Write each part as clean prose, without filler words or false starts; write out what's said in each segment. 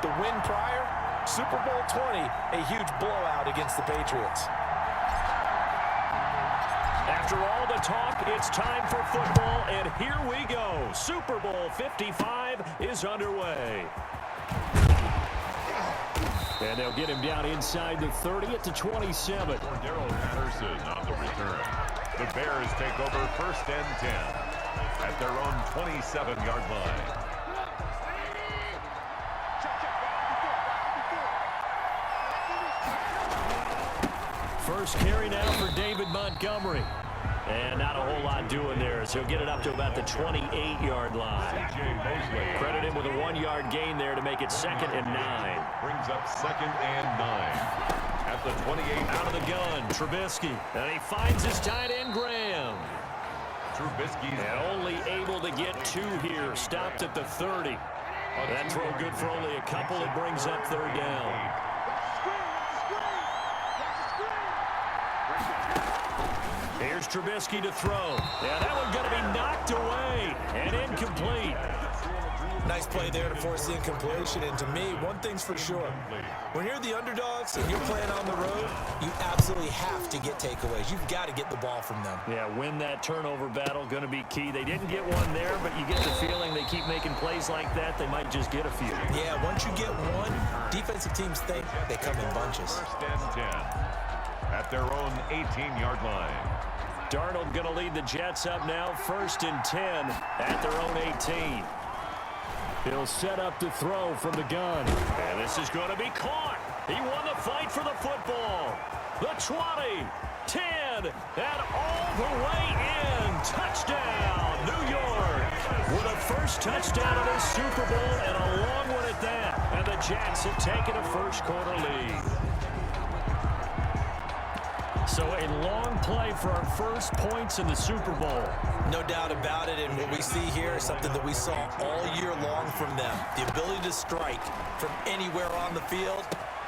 The win prior, Super Bowl 20, a huge blowout against the Patriots. After all the talk, it's time for football, and here we go. Super Bowl 55 is underway. And they'll get him down inside the 30 at the 27. Daryl Patterson on the return. The Bears take over 1st and 10 at their own 27-yard line. First carry now for David Montgomery. And not a whole lot doing there, so he'll get it up to about the 28-yard line. Credit him with a 1-yard gain there to make it 2nd and 9. Brings up 2nd and 9. At the 28. Out of the gun, Trubisky. And he finds his tight end, Graham. Trubisky's only able to get 2 here. Stopped at the 30. That throw good for only a couple. It brings up 3rd down. Here's Trubisky to throw. Yeah, that one going to be knocked away and incomplete. Nice play there to force the incompletion. And to me, one thing's for sure. When you're the underdogs and you're playing on the road, you absolutely have to get takeaways. You've got to get the ball from them. Yeah, win that turnover battle, going to be key. They didn't get one there, but you get the feeling they keep making plays like that, they might just get a few. Yeah, once you get one, defensive teams think they come in bunches. 1st and 10 at their own 18-yard line. Darnold going to lead the Jets up now, 1st and 10 at their own 18. He'll set up to throw from the gun. And this is going to be caught. He won the fight for the football. The 20, 10, and all the way in. Touchdown, New York. With a first touchdown of this Super Bowl and a long one at that. And the Jets have taken a first-quarter lead. So a long play for our first points in the Super Bowl. No doubt about it, and what we see here is something that we saw all year long from them. The ability to strike from anywhere on the field.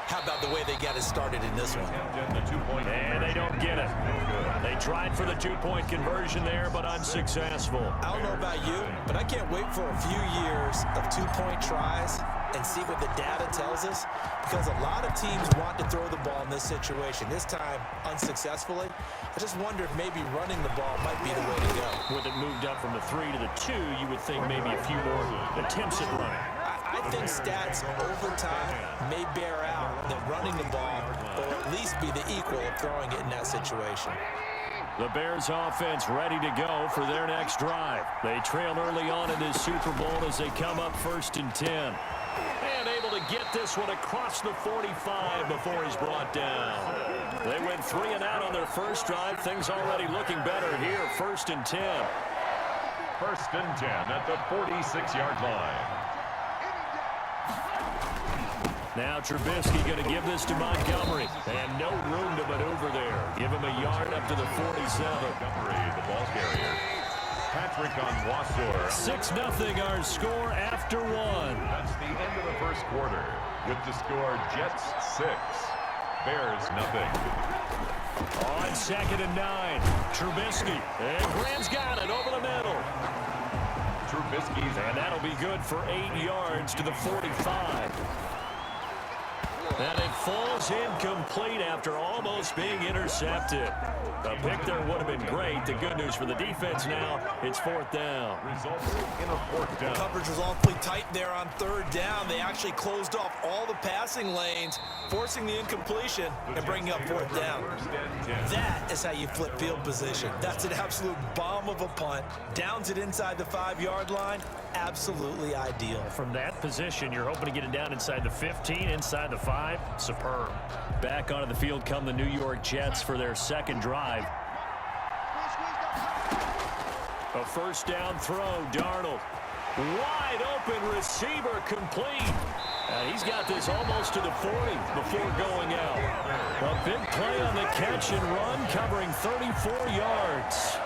How about the way they got it started in this one? And they don't get it. They tried for the 2-point conversion there, but unsuccessful. I don't know about you, but I can't wait for a few years of 2-point tries and see what the data tells us, because a lot of teams want to throw the ball in this situation. This time, unsuccessfully. I just wonder if maybe running the ball might be the way to go. With it moved up from the 3 to the 2, you would think maybe a few more attempts at running. I think stats over time may bear out that running the ball will at least be the equal of throwing it in that situation. The Bears offense ready to go for their next drive. They trail early on in this Super Bowl as they come up 1st and 10. And able to get this one across the 45 before he's brought down. They went 3 and out on their first drive. Things already looking better here. 1st and 10. 1st and 10 at the 46-yard line. Now Trubisky going to give this to Montgomery. And no room to maneuver there. Give him a yard up to the 47. Montgomery, the ball carrier. Patrick on Wassor. 6-0 our score after 1. That's the end of the first quarter. With the score, Jets 6, Bears nothing. On 2nd and 9, Trubisky. And Graham's got it over the middle. Trubisky's. And that'll be good for 8 yards to the 45. And it falls incomplete after almost being intercepted. A pick there would have been great. The good news for the defense now, it's 4th down. Results in a 4th down. Coverage was awfully tight there on 3rd down. They actually closed off all the passing lanes, forcing the incompletion and bringing up 4th down. That is how you flip field position. That's an absolute bomb of a punt. Downs it inside the 5-yard line. Absolutely ideal. From that position, you're hoping to get it down inside the 15, inside the 5. Superb. Back onto the field come the New York Jets for their 2nd drive. A 1st down throw, Darnold. Wide open receiver complete. He's got this almost to the 40 before going out. A big play on the catch and run, covering 34 yards.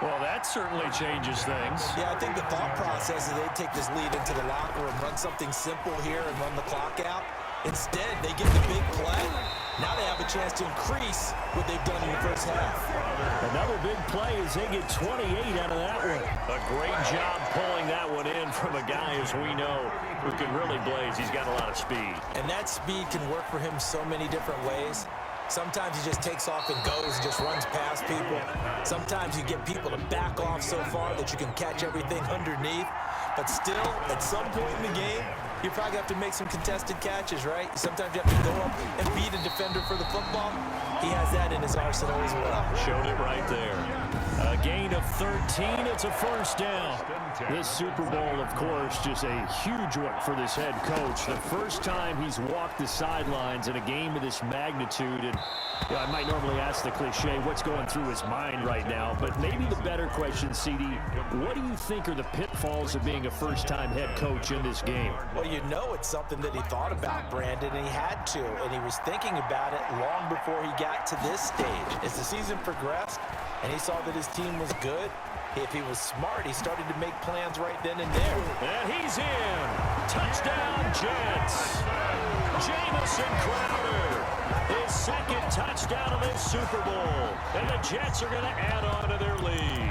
Well, that certainly changes things. Yeah, I think the thought process is they take this lead into the locker room, run something simple here and run the clock out. Instead, they get the big play. Now they have a chance to increase what they've done in the first half. Another big play as they get 28 out of that one. A great job pulling that one in from a guy, as we know, who can really blaze. He's got a lot of speed. And that speed can work for him so many different ways. Sometimes he just takes off and goes and just runs past people. Sometimes you get people to back off so far that you can catch everything underneath. But still, at some point in the game, you probably have to make some contested catches, right? Sometimes you have to go up and beat a defender for the football. He has that in his arsenal as well. Showed it right there. A gain of 13. It's a first down. This Super Bowl, of course, just a huge one for this head coach. The first time he's walked the sidelines in a game of this magnitude. And I might normally ask the cliche, what's going through his mind right now? But maybe the better question, CD, what do you think are the pitfalls of being a first-time head coach in this game? Well, you know it's something that he thought about, Brandon, and he had to. And he was thinking about it long before he got to this stage. As the season progressed and he saw that his team was good, if he was smart, he started to make plans right then and there. And he's in. Touchdown, Jets. Jamison Crowder. His second touchdown of this Super Bowl. And the Jets are going to add on to their lead.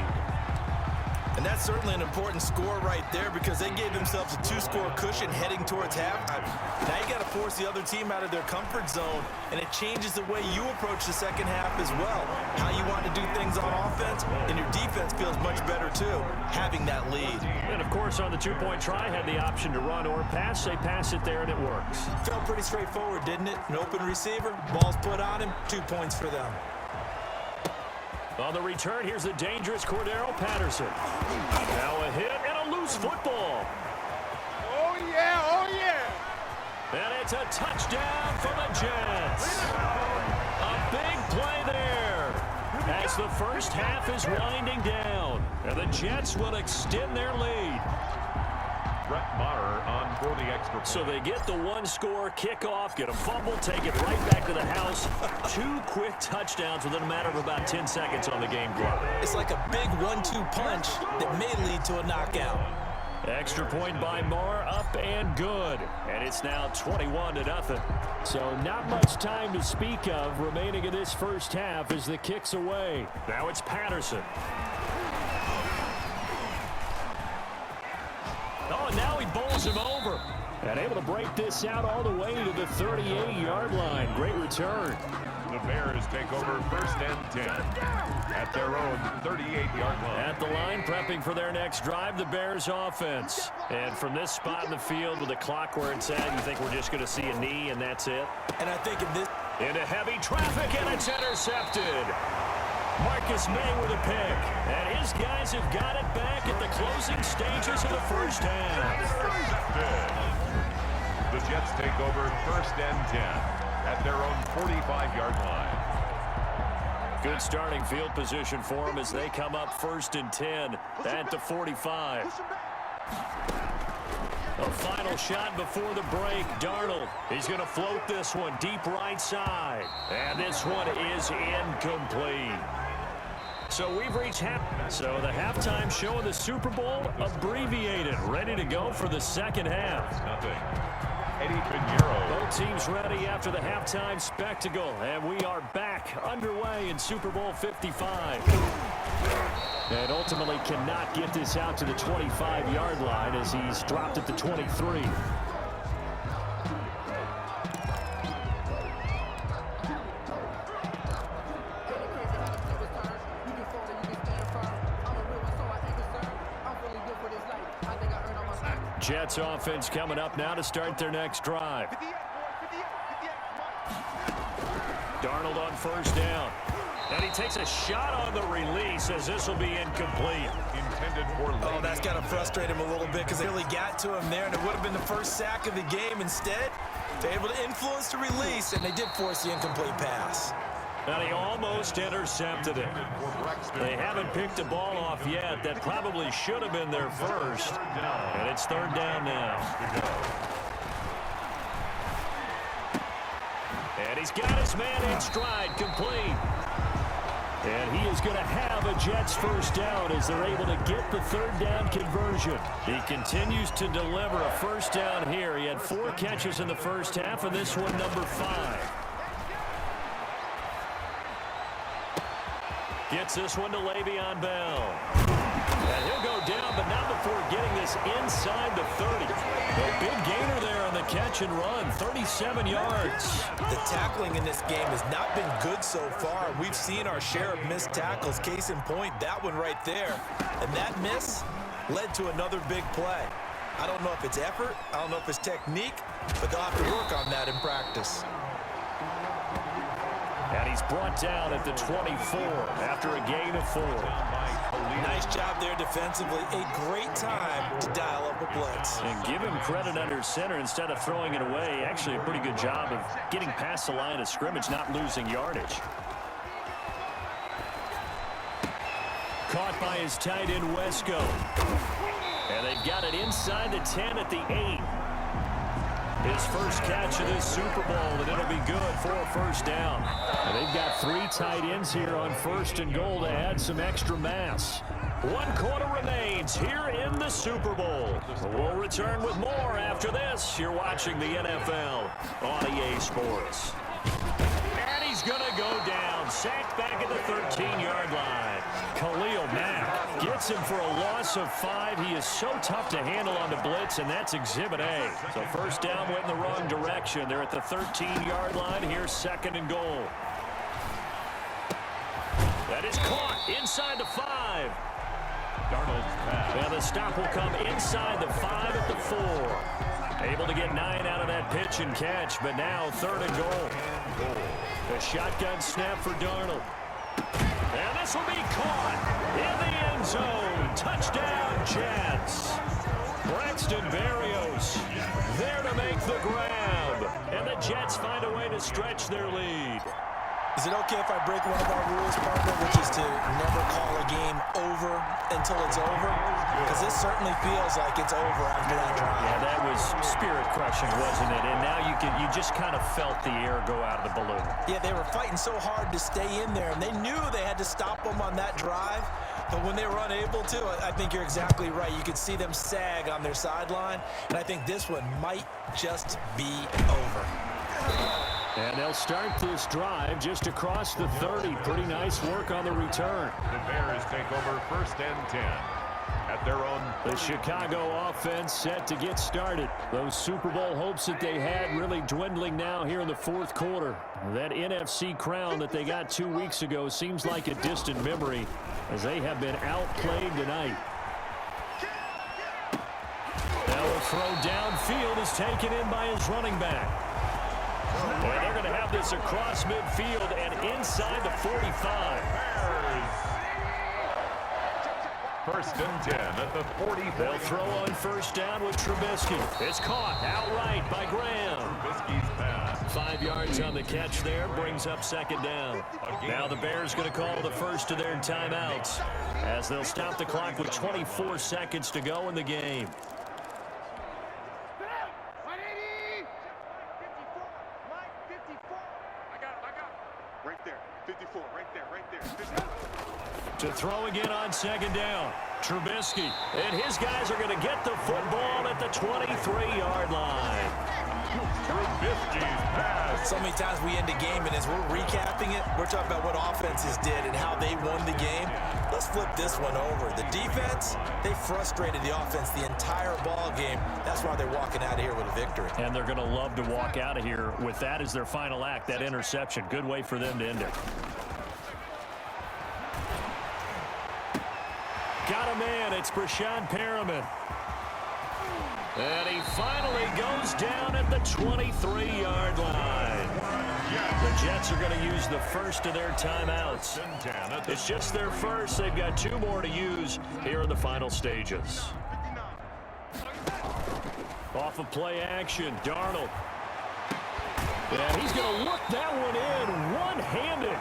And that's certainly an important score right there because they gave themselves a 2-score cushion heading towards halftime. Now you got to force the other team out of their comfort zone, and it changes the way you approach the second half as well. How you want to do things on offense, and your defense feels much better too, having that lead. And, of course, on the two-point try, had the option to run or pass. They pass it there, and it works. Felt pretty straightforward, didn't it? An open receiver, ball's put on him, 2 points for them. On the return, here's the dangerous Cordero Patterson. Now a hit and a loose football. Oh, yeah, oh, yeah. And it's a touchdown for the Jets. A big play there as the first half is winding down. And the Jets will extend their lead. Brett Maher on for the extra point. So they get the 1-score kickoff, get a fumble, take it right back to the house. 2 quick touchdowns within a matter of about 10 seconds on the game clock. It's like a big 1-2 punch that may lead to a knockout. Extra point by Maher, up and good. And it's now 21-0. So not much time to speak of remaining in this first half as the kick's away. Now it's Patterson. Oh, and now he bowls him over. And able to break this out all the way to the 38-yard line. Great return. The Bears take over first and 10 at their own 38-yard line. At the line, prepping for their next drive, the Bears offense. And from this spot in the field with the clock where it's at, you think we're just going to see a knee and that's it? And I think in this... Into heavy traffic, and it's intercepted. Marcus May with a pick. And his guys have got it back at the closing stages of the first half. The Jets take over first and 10 at their own 45-yard line. Good starting field position for them as they come up first and 10 at the 45. A final shot before the break. Darnold, he's going to float this one deep right side. And this one is incomplete. So we've reached half. So the halftime show of the Super Bowl abbreviated, ready to go for the second half. Eddie Pinheiro. Both teams ready after the halftime spectacle, and we are back underway in Super Bowl 55. And ultimately cannot get this out to the 25-yard line as he's dropped at the 23. Jets offense coming up now to start their next drive. Darnold on first down. And he takes a shot on the release as this will be incomplete. Intended for late. Oh, that's got to frustrate him a little bit because they really got to him there, and it would have been the first sack of the game. Instead, they're able to influence the release, and they did force the incomplete pass. And he almost intercepted it. They haven't picked the ball off yet. That probably should have been their first. And it's third down now. And he's got his man in stride, complete. And he is going to have a Jets first down as they're able to get the third down conversion. He continues to deliver a first down here. He had 4 catches in the first half, and this one number 5. Gets this one to Le'Veon Bell. And he'll go down, but not before getting this inside the 30. A big gainer there on the catch and run, 37 yards. The tackling in this game has not been good so far. We've seen our share of missed tackles. Case in point, that one right there. And that miss led to another big play. I don't know if it's effort, I don't know if it's technique, but they'll have to work on that in practice. And he's brought down at the 24 after a gain of 4. Nice job there defensively. A great time to dial up a blitz. And give him credit under center instead of throwing it away. Actually a pretty good job of getting past the line of scrimmage, not losing yardage. Caught by his tight end, Wesco. And they've got it inside the 10 at the 8. His first catch of this Super Bowl, and it'll be good for a first down. And they've got 3 tight ends here on 1st and goal to add some extra mass. 1 quarter remains here in the Super Bowl. We'll return with more after this. You're watching the NFL on EA Sports. And he's going to go down. Sacked back at the 13-yard line. Khalil Mack gets him for a loss of 5. He is so tough to handle on the blitz, and that's Exhibit A. So first down went in the wrong direction. They're at the 13-yard line. Here's 2nd and goal. That is caught inside the 5. Darnold's pass. And the stop will come inside the 5 at the 4. Able to get 9 out of that pitch and catch, but now 3rd and goal. The shotgun snap for Darnold. And this will be caught in the end zone. Touchdown, Jets. Braxton Berrios there to make the grab. And the Jets find a way to stretch their lead. Is it okay if I break one of our rules, partner, which is to never call a game over until it's over? Because this certainly feels like it's over after that drive. Yeah, that was spirit-crushing, wasn't it? And now you just kind of felt the air go out of the balloon. Yeah, they were fighting so hard to stay in there, and they knew they had to stop them on that drive. But when they were unable to, I think you're exactly right. You could see them sag on their sideline, and I think this one might just be over. And they'll start this drive just across the 30. Pretty nice work on the return. The Bears take over 1st and 10 at their own. The Chicago offense set to get started. Those Super Bowl hopes that they had really dwindling now here in the 4th quarter. That NFC crown that they got 2 weeks ago seems like a distant memory as they have been outplayed tonight. Now a throw downfield is taken in by his running back. And they're going to have this across midfield and inside the 45. Bears. 1st and 10 at the 45. They'll throw on first down with Trubisky. It's caught outright by Graham. Trubisky's pass. 5 yards on the catch there, brings up 2nd down. Now the Bears going to call the first of their timeouts as they'll stop the clock with 24 seconds to go in the game. To throw again on 2nd down. Trubisky. And his guys are going to get the football at the 23-yard line. Trubisky's pass. So many times we end a game, and as we're recapping it, we're talking about what offenses did and how they won the game. Let's flip this one over. The defense, they frustrated the offense the entire ball game. That's why they're walking out of here with a victory. And they're going to love to walk out of here with that as their final act, that interception. Good way for them to end it. Got a man. It's Brashad Perriman. And he finally goes down at the 23-yard line. The Jets are going to use the first of their timeouts. It's just their first. They've got 2 more to use here in the final stages. Off of play action, Darnold. And he's going to look that one in one-handed.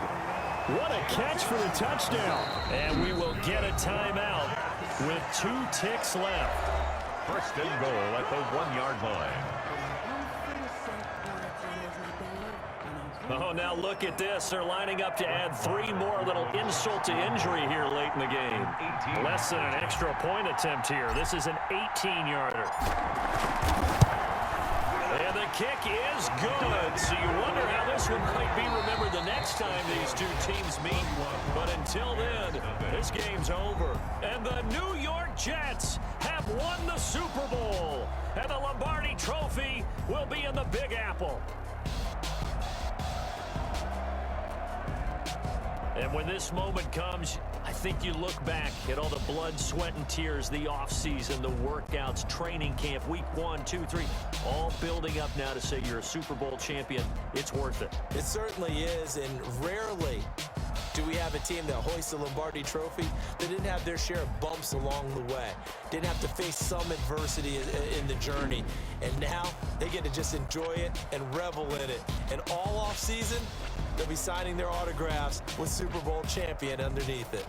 What a catch for the touchdown. And we will get a timeout with 2 ticks left. 1st and goal at the 1-yard line. Oh, now look at this. They're lining up to add 3 more, little insult to injury here late in the game. Less than an extra point attempt here. This is an 18-yarder. And the kick is good. So you wonder how this one might be remembered the next time these two teams meet. But until then, this game's over. And the New York Jets have won the Super Bowl. And the Lombardi Trophy will be in the Big Apple. And when this moment comes, I think you look back at all the blood, sweat, and tears, the offseason, the workouts, training camp, week 1, 2, 3, all building up now to say you're a Super Bowl champion. It's worth it. It certainly is, and rarely do we have a team that hoists the Lombardi Trophy that didn't have their share of bumps along the way, didn't have to face some adversity in the journey, and now they get to just enjoy it and revel in it. And all offseason, they'll be signing their autographs with Super Bowl champion underneath it.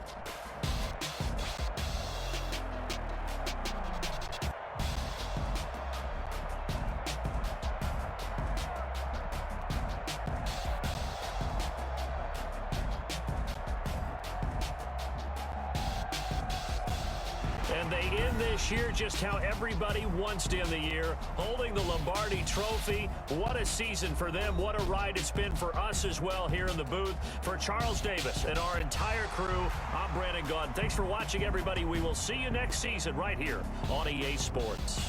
And they end this year just how everybody wants to end the year, holding the Lombardi Trophy. What a season for them. What a ride it's been for us as well here in the booth. For Charles Davis and our entire crew, I'm Brandon Gaudin. Thanks for watching, everybody. We will see you next season right here on EA Sports.